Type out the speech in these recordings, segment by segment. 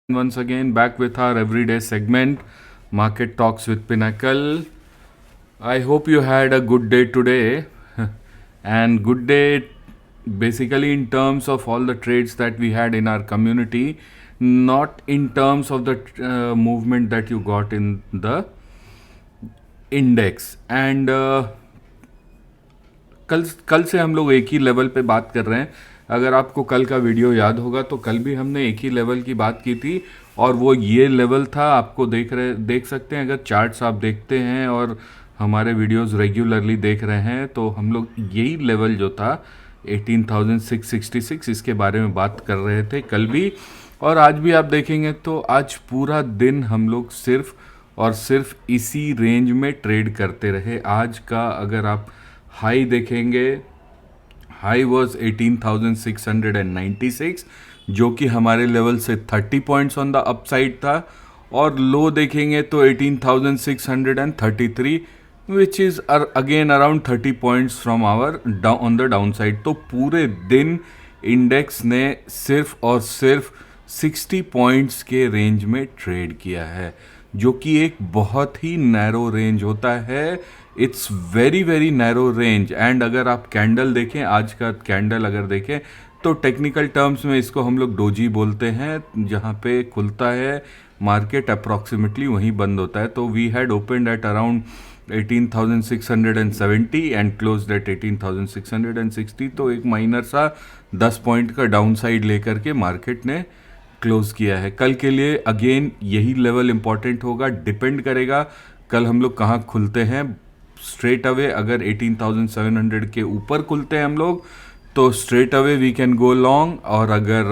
Once again, back with our everyday segment, Market Talks with Pinnacle. I hope you had a good day today. And good day basically in terms of all the trades that we had in our community, not in terms of the movement that you got in the index. And कल से हम लोग एक ही level पे बात कर रहे हैं. अगर आपको कल का वीडियो याद होगा तो कल भी हमने एक ही लेवल की बात की थी और वो ये लेवल था. आपको देख सकते हैं, अगर चार्ट्स आप देखते हैं और हमारे वीडियोस रेगुलरली देख रहे हैं तो हम लोग यही लेवल जो था 18,666 इसके बारे में बात कर रहे थे कल भी. और आज भी आप देखेंगे तो आज पूरा दिन हम लोग सिर्फ और सिर्फ इसी रेंज में ट्रेड करते रहे. आज का अगर आप हाई देखेंगे, हाई वॉज 18,696 जो कि हमारे लेवल से 30 पॉइंट्स ऑन द अपसाइड था. और लो देखेंगे तो 18,633 which is again around 30 points from our on the downside. तो पूरे दिन इंडेक्स ने सिर्फ और सिर्फ 60 पॉइंट्स के रेंज में ट्रेड किया है, जो कि एक बहुत ही नैरो रेंज होता है. It's very very narrow range. And अगर आप कैंडल देखें, आज का कैंडल अगर देखें तो टेक्निकल टर्म्स में इसको हम लोग डोजी बोलते हैं. जहाँ पे खुलता है मार्केट अप्रॉक्सीमेटली वहीं बंद होता है. तो we had opened at around 18,670 and closed at 18,660. तो एक माइनर सा 10 पॉइंट का डाउन साइड लेकर के मार्केट ने क्लोज किया है. कल के लिए अगेन यही लेवल इंपॉर्टेंट होगा. डिपेंड करेगा कल हम लोग कहाँ खुलते हैं. स्ट्रेट अवे अगर 18,700 के ऊपर खुलते हैं हम लोग तो straight away we can go long. और अगर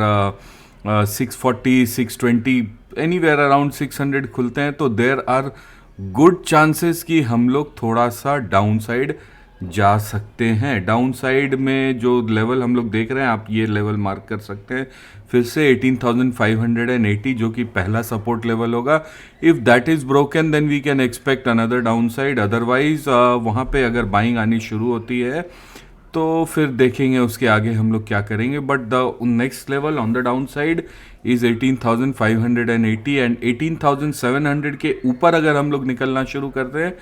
640 620 एनीवेयर अराउंड 600 खुलते हैं तो देयर आर गुड चांसेस कि हम लोग थोड़ा सा डाउन साइड जा सकते हैं. डाउन साइड में जो लेवल हम लोग देख रहे हैं, आप ये लेवल मार्क कर सकते हैं फिर से 18,580 जो कि पहला सपोर्ट लेवल होगा. If that is broken then we can expect another downside. Otherwise वहाँ पे अगर बाइंग आनी शुरू होती है तो फिर देखेंगे उसके आगे हम लोग क्या करेंगे. But the next level on the down side is 18,580 and 18,700 के ऊपर अगर हम लोग निकलना शुरू करते हैं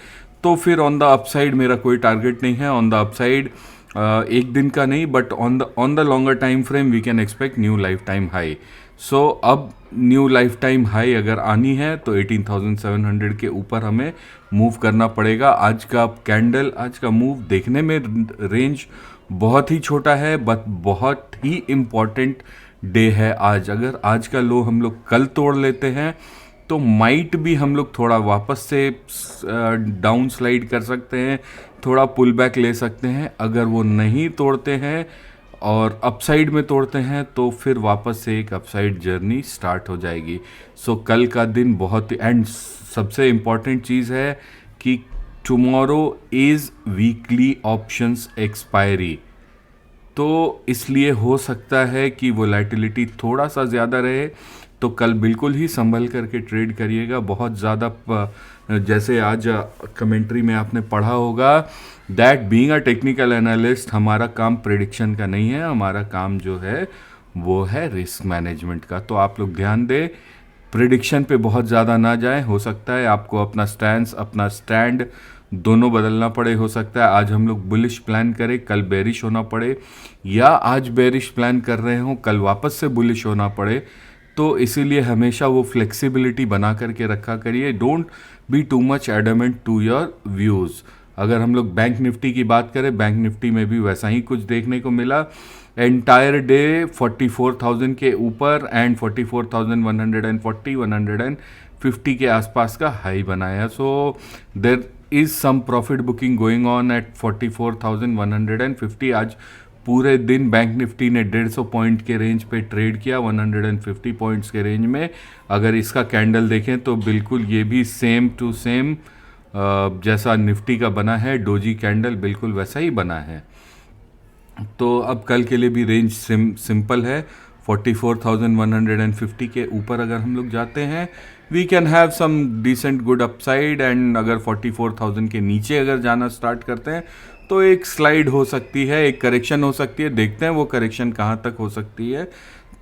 तो फिर ऑन द अपसाइड मेरा कोई टारगेट नहीं है. ऑन द अपसाइड एक दिन का नहीं, but on the longer time frame we can expect new life time high. So अब न्यू लाइफ टाइम हाई अगर आनी है तो 18,700 के ऊपर हमें मूव करना पड़ेगा. आज का कैंडल, आज का मूव देखने में रेंज बहुत ही छोटा है बट बहुत ही इम्पॉर्टेंट डे है आज. अगर आज का लो हम लोग कल तोड़ लेते हैं तो माइट भी हम लोग थोड़ा वापस से डाउन स्लाइड कर सकते हैं, थोड़ा पुल बैक ले सकते हैं. अगर वो नहीं तोड़ते हैं और अपसाइड में तोड़ते हैं तो फिर वापस से एक अपसाइड जर्नी स्टार्ट हो जाएगी. सो कल का दिन बहुत ही, एंड सबसे इम्पॉर्टेंट चीज़ है कि tomorrow is weekly options expiry. तो इसलिए हो सकता है कि वोलेटिलिटी थोड़ा सा ज़्यादा रहे. तो कल बिल्कुल ही संभल करके ट्रेड करिएगा. बहुत ज़्यादा जैसे आज कमेंट्री में आपने पढ़ा होगा that being a technical analyst हमारा काम प्रेडिक्शन का नहीं है, हमारा काम जो है वो है रिस्क मैनेजमेंट का. तो आप लोग ध्यान दें, प्रेडिक्शन पे बहुत ज़्यादा ना जाएं. हो सकता है आपको अपना स्टैंड दोनों बदलना पड़े. हो सकता है आज हम लोग बुलिश प्लान करें, कल बेरिश होना पड़े, या आज बेरिश प्लान कर रहे हों, कल वापस से बुलिश होना पड़े. तो इसीलिए हमेशा वो फ्लेक्सिबिलिटी बना करके रखा करिए. Don't be too much adamant to your views. अगर हम लोग बैंक निफ्टी की बात करें, बैंक निफ्टी में भी वैसा ही कुछ देखने को मिला. एंटायर डे 44,000 के ऊपर एंड 44,140 150 के आसपास का हाई बनाया. So there is some profit booking going on at 44,150. आज पूरे दिन बैंक निफ्टी ने 150 पॉइंट के रेंज पे ट्रेड किया 150 पॉइंट्स के रेंज में. अगर इसका कैंडल देखें तो बिल्कुल ये भी सेम टू सेम जैसा निफ्टी का बना है, डोजी कैंडल बिल्कुल वैसा ही बना है. तो अब कल के लिए भी रेंज सिंपल है. 44,150 के ऊपर अगर हम लोग जाते हैं we can have some decent good upside. And अगर 44,000 के नीचे अगर जाना स्टार्ट करते हैं तो एक स्लाइड हो सकती है, एक करेक्शन हो सकती है, देखते हैं वो करेक्शन कहाँ तक हो सकती है,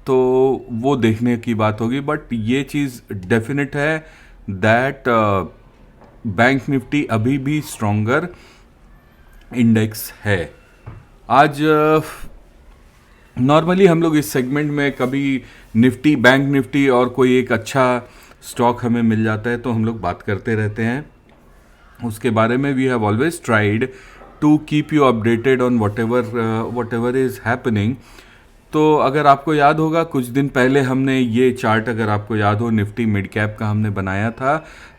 तो वो देखने की बात होगी। बट ये चीज़ डेफिनेट है दैट बैंक निफ्टी अभी भी स्ट्रॉन्गर इंडेक्स है। आज नॉर्मली हम लोग इस सेगमेंट में कभी निफ्टी, बैंक निफ्टी और कोई एक अच्छा स्टॉक हमें मिल जाता है तो हम लोग बात करते रहते हैं उसके बारे में। We have always tried to keep you updated on whatever is happening. तो अगर आपको याद होगा कुछ दिन पहले हमने ये चार्ट, अगर आपको याद हो, निफ्टी मिड कैप का हमने बनाया था।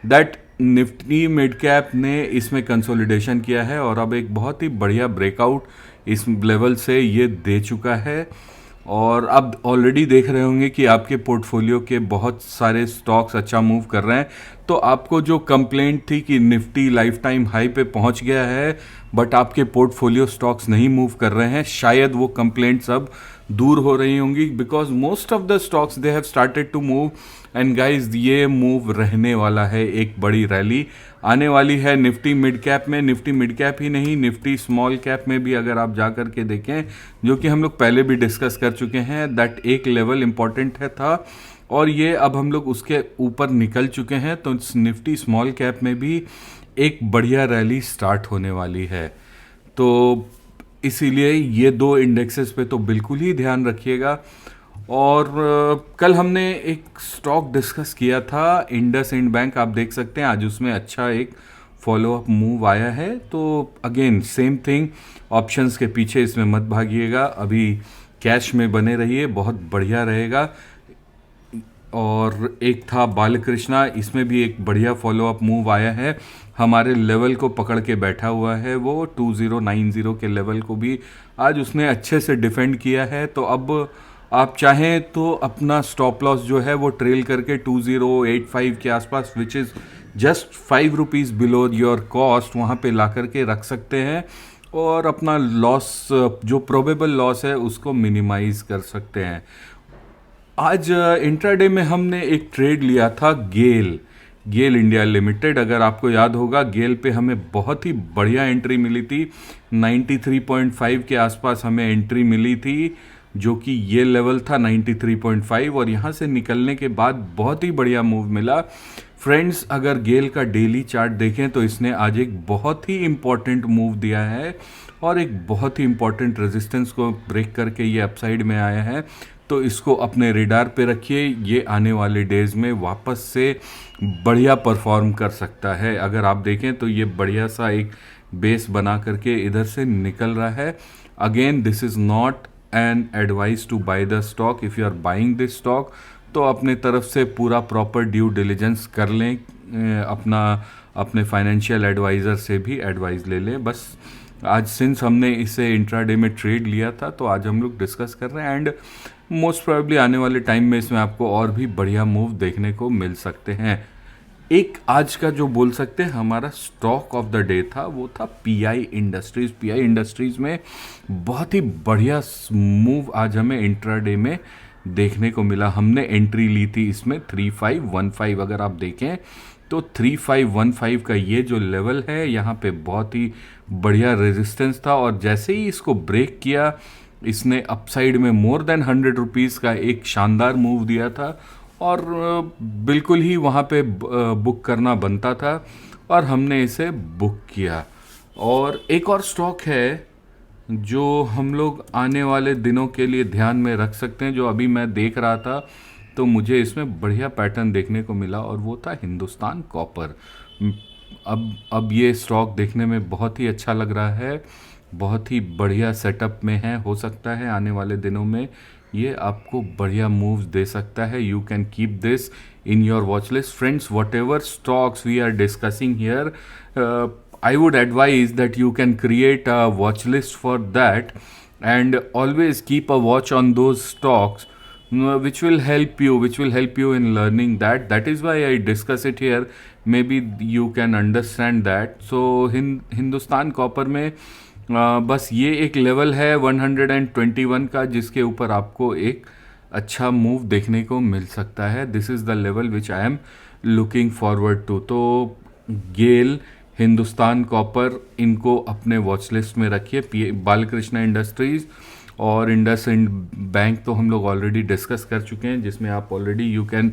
दैट निफ्टी मिड कैप ने इसमें कंसोलिडेशन किया है और अब एक बहुत ही बढ़िया ब्रेकआउट इस लेवल से ये दे चुका है। और अब ऑलरेडी देख रहे होंगे कि आपके पोर्टफोलियो के बहुत सारे स्टॉक्स अच्छा मूव कर रहे हैं। तो आपको जो कंप्लेंट थी कि निफ्टी लाइफ टाइम हाई पे पहुंच गया है बट आपके पोर्टफोलियो स्टॉक्स नहीं मूव कर रहे हैं, शायद वो कंप्लेंट्स अब दूर हो रही होंगी, because most of the stocks they have started to move. And guys, ये मूव रहने वाला है, एक बड़ी रैली आने वाली है निफ्टी मिड कैप में। निफ्टी मिड कैप ही नहीं, निफ्टी स्मॉल कैप में भी अगर आप जा कर के देखें, जो कि हम लोग पहले भी डिस्कस कर चुके हैं, दैट एक लेवल इंपॉर्टेंट है था और ये अब हम लोग उसके ऊपर निकल चुके हैं। तो निफ्टी स्मॉल कैप में भी एक बढ़िया रैली स्टार्ट होने वाली है। तो इसीलिए ये दो इंडेक्सेस पे तो बिल्कुल ही ध्यान रखिएगा। और कल हमने एक स्टॉक डिस्कस किया था, इंडसइंड बैंक, आप देख सकते हैं आज उसमें अच्छा एक फॉलो अप मूव आया है। तो अगेन सेम थिंग, ऑप्शंस के पीछे इसमें मत भागिएगा, अभी कैश में बने रहिए, बहुत बढ़िया रहेगा। और एक था बालकृष्णा, इसमें भी एक बढ़िया फॉलो अप मूव आया है, हमारे लेवल को पकड़ के बैठा हुआ है, वो 2090 के लेवल को भी आज उसने अच्छे से डिफेंड किया है। तो अब आप चाहें तो अपना स्टॉप लॉस जो है वो ट्रेल करके 2085 के आसपास, which is just 5 rupees below your cost, वहाँ पे ला करके रख सकते हैं और अपना लॉस, जो प्रोबेबल लॉस है, उसको मिनिमाइज कर सकते हैं। आज इंट्राडे में हमने एक ट्रेड लिया था गेल इंडिया लिमिटेड। अगर आपको याद होगा, गेल पे हमें बहुत ही बढ़िया एंट्री मिली थी, 93.5 के आसपास हमें एंट्री मिली थी, जो कि ये लेवल था 93.5, और यहाँ से निकलने के बाद बहुत ही बढ़िया मूव मिला। फ्रेंड्स, अगर गेल का डेली चार्ट देखें तो इसने आज एक बहुत ही इम्पॉर्टेंट मूव दिया है और एक बहुत ही इम्पॉर्टेंट रेजिस्टेंस को ब्रेक करके ये अपसाइड में आया है। तो इसको अपने रेडार पे रखिए, ये आने वाले डेज में वापस से बढ़िया परफॉर्म कर सकता है। अगर आप देखें तो ये बढ़िया सा एक बेस बना करके इधर से निकल रहा है। Again, this is not an advice to buy the stock. If you are buying this stock तो अपने तरफ से पूरा प्रॉपर ड्यू डिलिजेंस कर लें, अपने फाइनेंशियल एडवाइज़र से भी एडवाइस ले लें। बस आज सिंस हमने इसे इंट्राडे में ट्रेड लिया था तो आज हम लोग डिस्कस कर रहे हैं, एंड मोस्ट प्रोबेबली आने वाले टाइम में इसमें आपको और भी बढ़िया मूव देखने को मिल सकते हैं। एक आज का जो बोल सकते हैं हमारा स्टॉक ऑफ द डे था, वो था पीआई इंडस्ट्रीज। पीआई इंडस्ट्रीज में बहुत ही बढ़िया मूव आज हमें इंट्राडे में देखने को मिला। हमने एंट्री ली थी इसमें 3515। अगर आप देखें तो 3515 का ये जो लेवल है, यहाँ पे बहुत ही बढ़िया रेजिस्टेंस था और जैसे ही इसको ब्रेक किया, इसने अपसाइड में मोर देन 100 रुपीज़ का एक शानदार मूव दिया था और बिल्कुल ही वहाँ पे बुक करना बनता था और हमने इसे बुक किया। और एक और स्टॉक है जो हम लोग आने वाले दिनों के लिए ध्यान में रख सकते हैं, जो अभी मैं देख रहा था तो मुझे इसमें बढ़िया पैटर्न देखने को मिला, और वो था हिंदुस्तान कॉपर। अब ये स्टॉक देखने में बहुत ही अच्छा लग रहा है, बहुत ही बढ़िया सेटअप में है। हो सकता है आने वाले दिनों में ये आपको बढ़िया मूव्स दे सकता है। You can keep this in your watchlist. Friends, whatever stocks we are discussing here, I would advise that you can create a watch list for that and always keep a watch on those stocks, which will help you in learning that. That is why I discuss it here. Maybe you can understand that. So Hindustan copper में बस ये एक level है 121 का, जिसके ऊपर आपको एक अच्छा मूव देखने को मिल सकता है। This is the level which I am looking forward to. तो गेल हिंदुस्तान कॉपर, इनको अपने वॉच लिस्ट में रखिए। बालकृष्ण इंडस्ट्रीज़ और इंडसइंड बैंक तो हम लोग ऑलरेडी डिस्कस कर चुके हैं, जिसमें आप already you can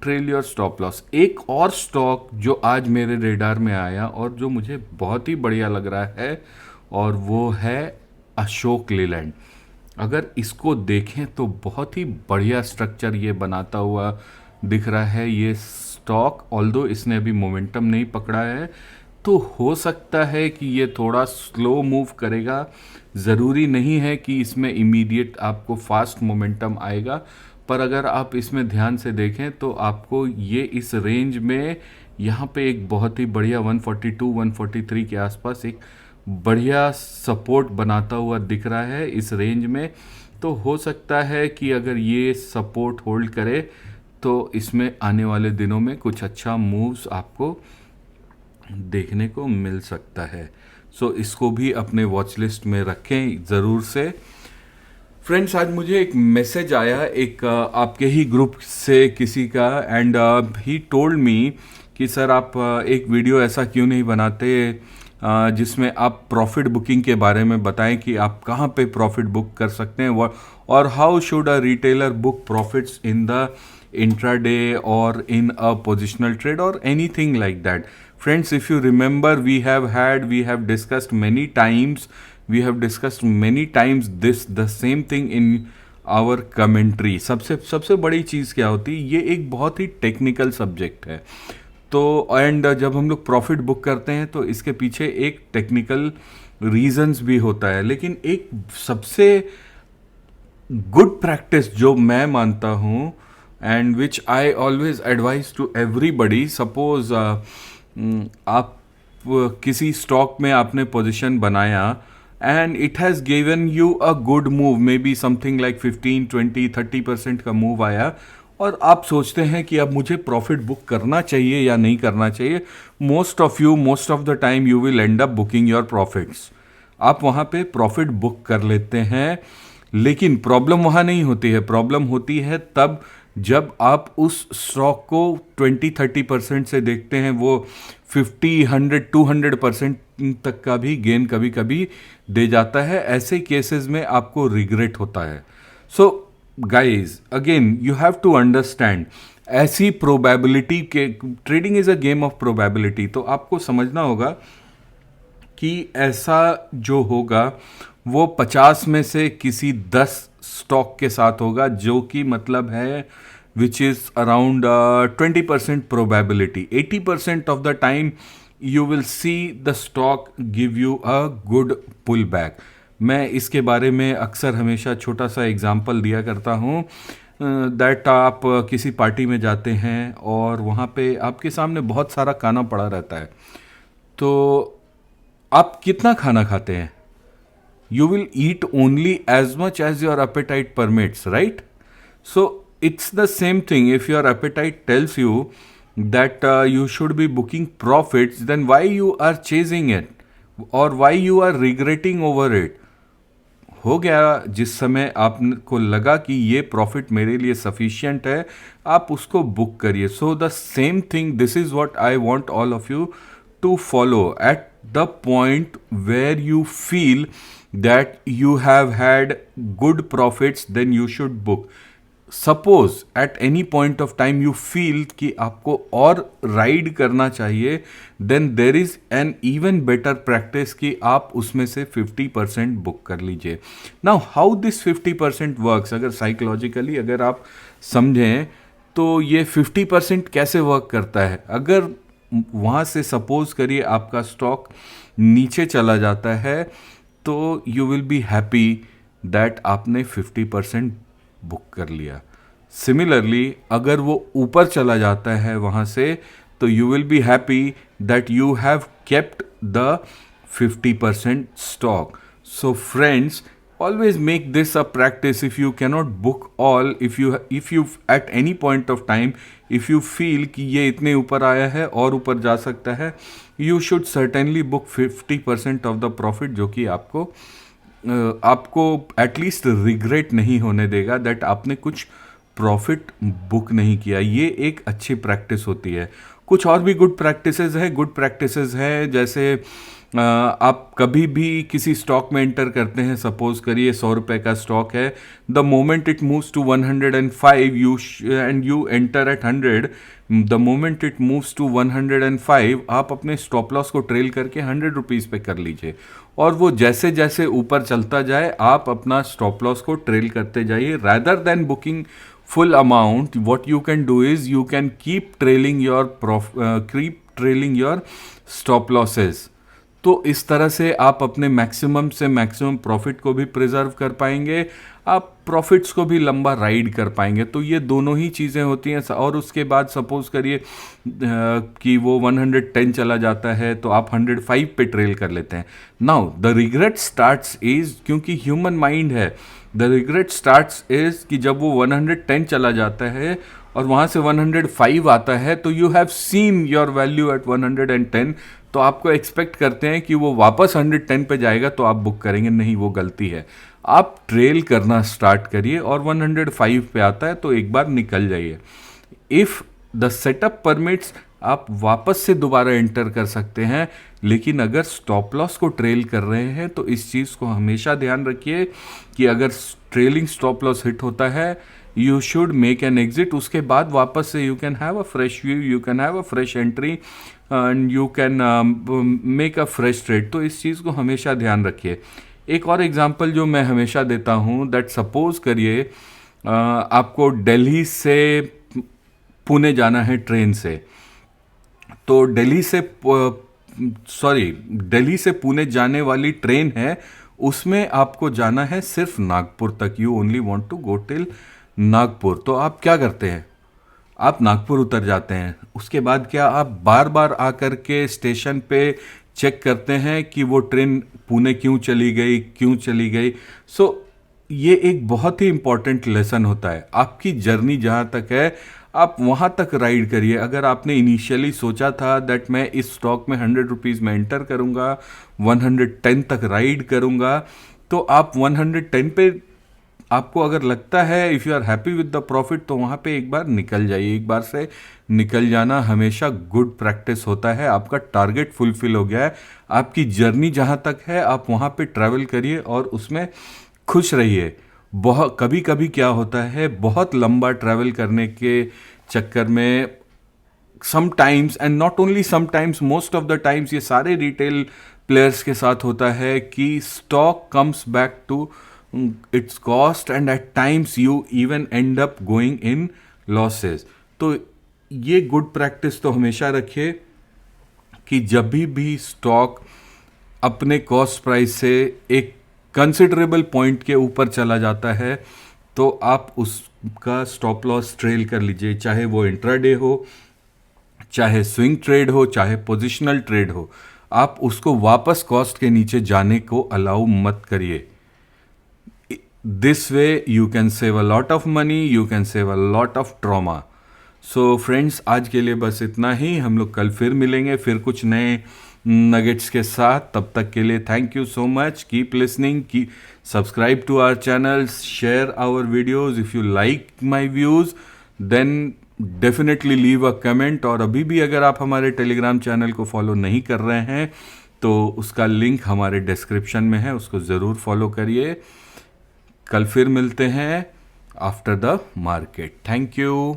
trail your stop loss. एक और स्टॉक जो आज मेरे रेडार में आया और जो मुझे बहुत ही बढ़िया लग रहा है, और वो है अशोक लेलैंड। अगर इसको देखें तो बहुत ही बढ़िया स्ट्रक्चर ये बनाता हुआ दिख रहा है ये स्टॉक। ऑल्दो इसने अभी मोमेंटम नहीं पकड़ा है, तो हो सकता है कि ये थोड़ा स्लो मूव करेगा। ज़रूरी नहीं है कि इसमें इमीडिएट आपको फास्ट मोमेंटम आएगा, पर अगर आप इसमें ध्यान से देखें तो आपको ये इस रेंज में यहाँ पे एक बहुत ही बढ़िया 142 143 के आसपास एक बढ़िया सपोर्ट बनाता हुआ दिख रहा है इस रेंज में। तो हो सकता है कि अगर ये सपोर्ट होल्ड करे तो इसमें आने वाले दिनों में कुछ अच्छा मूव्स आपको देखने को मिल सकता है। सो इसको भी अपने वॉच लिस्ट में रखें ज़रूर से। फ्रेंड्स, आज मुझे एक मैसेज आया एक आपके ही ग्रुप से किसी का, एंड ही टोल्ड मी कि सर आप एक वीडियो ऐसा क्यों नहीं बनाते जिसमें आप प्रॉफिट बुकिंग के बारे में बताएं कि आप कहाँ पे प्रॉफिट बुक कर सकते हैं, और how should a retailer book profits in the intraday और इन अ पोजिशनल ट्रेड और anything like that. Friends, if you remember, we have discussed many times, this the same thing in our commentary। सबसे बड़ी चीज़ क्या होती है, ये एक बहुत ही टेक्निकल सब्जेक्ट है। तो एंड जब हम लोग प्रॉफिट बुक करते हैं तो इसके पीछे एक टेक्निकल रीजंस भी होता है, लेकिन एक सबसे गुड प्रैक्टिस जो मैं मानता हूँ and which I always advise to everybody, suppose आप किसी स्टॉक में आपने पोजीशन बनाया and it has given you a good move, maybe something like 15 20 30% का मूव आया, और आप सोचते हैं कि अब मुझे प्रॉफिट बुक करना चाहिए या नहीं करना चाहिए। Most of the time you will and up booking your profits. आप वहाँ पे प्रॉफिट बुक कर लेते हैं, लेकिन प्रॉब्लम वहाँ नहीं होती है। प्रॉब्लम होती है तब जब आप उस स्टॉक को 20-30% से देखते हैं, वो 50-100-200% तक का भी गेन कभी कभी दे जाता है। ऐसे केसेस में आपको रिग्रेट होता है। So guys, again you have to understand, ऐसी प्रोबेबिलिटी के trading is a game of probability. तो आपको समझना होगा कि ऐसा जो होगा वो 50 में से किसी 10 स्टॉक के साथ होगा, जो कि मतलब है which is around 20% probability. 80% of the time you will see the stock give you a good pullback. मैं इसके बारे में अक्सर हमेशा छोटा सा एग्जाम्पल दिया करता हूँ दैट आप किसी पार्टी में जाते हैं और वहाँ पे आपके सामने बहुत सारा खाना पड़ा रहता है, तो आप कितना खाना खाते हैं? You will eat only as much as your appetite permits, right? So it's the same thing. If your appetite tells you that you should be booking profits, then why you are chasing it or why you are regretting over it? हो गया, जिस समय आपको लगा कि ये profit मेरे लिए सफिशिएंट है, आप उसको बुक करिए। So the same thing, this is what I want all of you to follow at the point where you feel that you have had good profits, then you should book. Suppose at any point of time you feel कि आपको और ride करना चाहिए, then there is an even better practice कि आप उसमें से 50% book कर लीजिए। Now how this 50% works, अगर साइकोलॉजिकली अगर आप समझें तो ये 50% कैसे वर्क करता है। अगर वहाँ से सपोज करिए आपका स्टॉक नीचे चला जाता है, तो you will be happy that आपने 50% बुक कर लिया। सिमिलरली अगर वो ऊपर चला जाता है वहाँ से, तो you will be happy that you have kept the 50% stock. So friends, always make this a practice. If you cannot book all, if you at any point of time if you feel कि ये इतने ऊपर आया है और ऊपर जा सकता है, you should certainly book 50% of the profit, जो कि आपको एटलीस्ट रिग्रेट नहीं होने देगा दैट आपने कुछ प्रॉफिट बुक नहीं किया। ये एक अच्छी प्रैक्टिस होती है। कुछ और भी गुड प्रैक्टिसेस है जैसे आप कभी भी किसी स्टॉक में एंटर करते हैं, सपोज करिए 100 रुपये का स्टॉक है, the moment it moves to 105 and you enter at 100, the moment it moves to 105 आप अपने स्टॉप लॉस को ट्रेल करके 100 रुपीज़ पे कर लीजिए, और वो जैसे जैसे ऊपर चलता जाए आप अपना स्टॉप लॉस को ट्रेल करते जाइए, rather than booking full amount. What you can do is you can keep trailing your stop losses. तो इस तरह से आप अपने मैक्सिमम से मैक्सिमम प्रॉफिट को भी प्रिजर्व कर पाएंगे, आप प्रॉफिट्स को भी लंबा राइड कर पाएंगे। तो ये दोनों ही चीज़ें होती हैं। और उसके बाद सपोज करिए कि वो 110 चला जाता है तो आप 105 पे ट्रेल कर लेते हैं। Now the regret starts is, क्योंकि ह्यूमन माइंड है, द रिग्रेट स्टार्ट्स इज कि जब वो 110 चला जाता है और वहाँ से 105 आता है तो you have seen your value at 110, तो आपको एक्सपेक्ट करते हैं कि वो वापस 110 पे जाएगा तो आप बुक करेंगे। नहीं, वो गलती है। आप ट्रेल करना स्टार्ट करिए और 105 पे आता है तो एक बार निकल जाइए। इफ़ द सेटअप परमिट्स आप वापस से दोबारा एंटर कर सकते हैं, लेकिन अगर स्टॉप लॉस को ट्रेल कर रहे हैं तो इस चीज़ को हमेशा ध्यान रखिए कि अगर ट्रेलिंग स्टॉप लॉस हिट होता है you should make an exit. उसके बाद वापस से you can have a fresh view, you can have a fresh entry and you can make a fresh trade. तो इस चीज़ को हमेशा ध्यान रखिए। एक और एग्जांपल जो मैं हमेशा देता हूँ, दैट सपोज करिए आपको दिल्ली से पुणे जाना है ट्रेन से, तो दिल्ली से पुणे जाने वाली ट्रेन है, उसमें आपको जाना है सिर्फ नागपुर तक। You only want to go till Nagpur. तो आप क्या करते हैं, आप नागपुर उतर जाते हैं। उसके बाद क्या आप बार बार आकर के स्टेशन पे चेक करते हैं कि वो ट्रेन पुणे क्यों चली गई। सो ये एक बहुत ही इंपॉर्टेंट लेसन होता है। आपकी जर्नी जहाँ तक है आप वहाँ तक राइड करिए। अगर आपने इनिशियली सोचा था दैट मैं इस स्टॉक में 100 रुपीज़ में एंटर करूँगा, 110 तक राइड करूँगा, तो आप 110 पे आपको अगर लगता है, if you are happy with the profit, तो वहाँ पे एक बार निकल जाइए। एक बार से निकल जाना हमेशा गुड प्रैक्टिस होता है। आपका टारगेट फुलफिल हो गया है, आपकी जर्नी जहाँ तक है आप वहाँ पे ट्रैवल करिए और उसमें खुश रहिए। कभी कभी क्या होता है, बहुत लंबा ट्रैवल करने के चक्कर में sometimes, and not only sometimes, most of the times ये सारे रिटेल प्लेयर्स के साथ होता है कि stock comes back to its cost and at times you even end up going in losses. तो ये गुड प्रैक्टिस तो हमेशा रखिए कि जब भी स्टॉक अपने कॉस्ट प्राइस से एक कंसिडरेबल पॉइंट के ऊपर चला जाता है तो आप उसका स्टॉप लॉस ट्रेल कर लीजिए, चाहे वो इंट्राडे हो, चाहे स्विंग ट्रेड हो, चाहे पोजिशनल ट्रेड हो। आप उसको वापस कॉस्ट के नीचे जाने को अलाउ मत करिए। This way you can save a lot of money, you can save a lot of trauma. So friends, आज के लिए बस इतना ही। हम लोग कल फिर मिलेंगे, फिर कुछ नए नगेट्स के साथ। तब तक के लिए thank you so much. Keep listening, की subscribe to our channel, share our videos. If you like my views then definitely leave a comment. और अभी भी अगर आप हमारे टेलीग्राम चैनल को फॉलो नहीं कर रहे हैं तो उसका लिंक हमारे डिस्क्रिप्शन में है, उसको ज़रूर फॉलो करिए। कल फिर मिलते हैं after the market. Thank you.